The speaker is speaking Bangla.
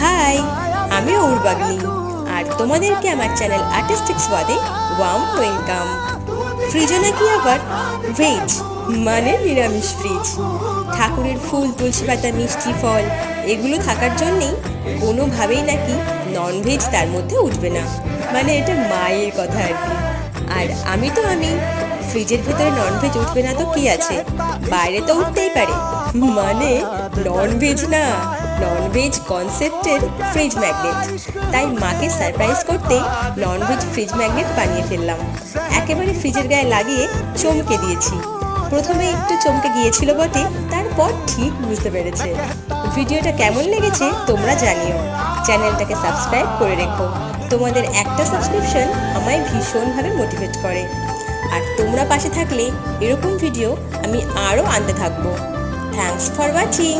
হাই, আমি অউরবাগনি আর তোমাদেরকে আমার চ্যানেল আর্টিস্টিক্স ওয়াদে ওয়ার্ম ওয়েলকাম। ফ্রিজে নাকি আবার ভেজ মানে নিরামিষ ফ্রিজ। ঠাকুরের ফুল, তুলসী পাতা, মিষ্টি ফল এগুলো থাকার জন্যেই কোনোভাবেই নাকি ননভেজ তার মধ্যে উঠবে না, মানে এটা মায়ের কথা আর কি। আর আমি ফ্রিজের ভেতরে ননভেজ উঠবে না তো কি আছে, বাইরে তো উঠতেই পারে, মানে ননভেজ না, ননভেজ কনসেপ্টের ফ্রিজ ম্যাগনেট। তাই মাকে সারপ্রাইজ করতে ননভেজ ফ্রিজ ম্যাগনেট বানিয়ে ফেললাম। একেবারে ফ্রিজের গায়ে লাগিয়ে চমকে দিয়েছি। প্রথমে একটু চমকে গিয়েছিল বটে, তারপর ঠিক বুঝতে পেরেছে। ভিডিওটা কেমন লেগেছে তোমরা জানিও। চ্যানেলটাকে সাবস্ক্রাইব করে রেখো। তোমাদের একটা সাবস্ক্রিপশন আমায় ভীষণভাবে মোটিভেট করে। আর তোমরা পাশে থাকলে এরকম ভিডিও আমি আরও আনতে থাকবো। Thanks for watching.